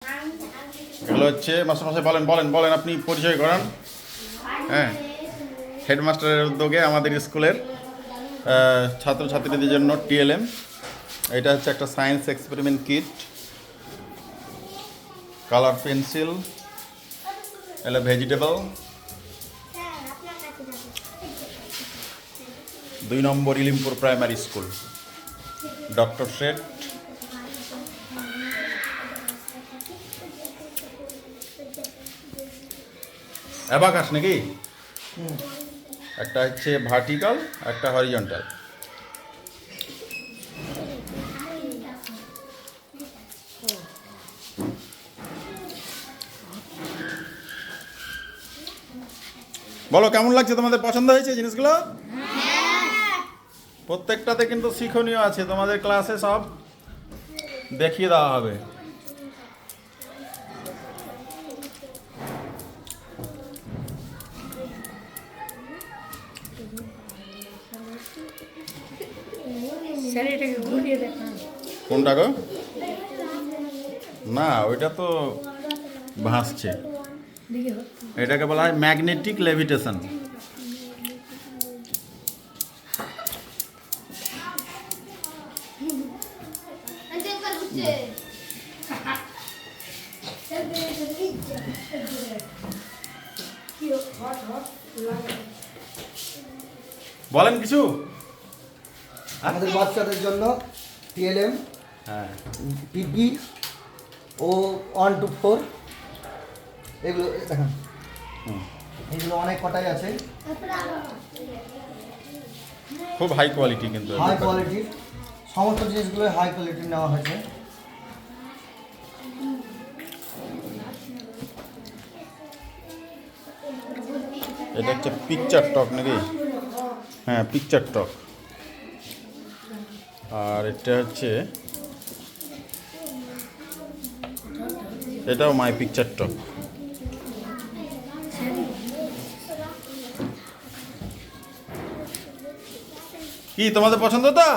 এগুলো হচ্ছে মাস্টারমশাই বলেন বলেন বলেন আপনি পরিচয় করান। হ্যাঁ, হেডমাস্টারের উদ্যোগে আমাদের স্কুলের ছাত্রছাত্রীদের জন্য টিএলএম, এটা হচ্ছে একটা science experiment kit, colour pencil, এলো ভেজিটেবল, 2 নম্বর Ilimpur primary school, doctor set, abacus নাকি, একটা হচ্ছে ভার্টিক্যাল, একটা হরিজন্টাল। বলো কেমন লাগছে, তোমাদের পছন্দ হয়েছে জিনিসগুলো? প্রত্যেকটাতে কিন্তু শিক্ষণীয় আছে, তোমাদের ক্লাসে সব দেখিয়ে দেওয়া হবে। কোনটা গো? না, ওইটা তো ভাসছে, এটাকে বলা হয় ম্যাগনেটিক লেভিটেশন। বলেন কিছু আমাদের বাচ্চাদের জন্য টিএলএম, হ্যাঁ, পিপি ও 1 to 4 এগুলো দেখেন, এগুলো অনেক কটাই আছে, খুব হাই কোয়ালিটি, কিন্তু হাই কোয়ালিটির সমস্ত জিনিসগুলো হাই কোয়ালিটির নেওয়া হয়েছে। এটা হচ্ছে পিকচার টক নাকি? হ্যাঁ, পিকচার টক। আর এটা হচ্ছে, এটাও মাই পিকচার টক। কি তোমাদের পছন্দ তো?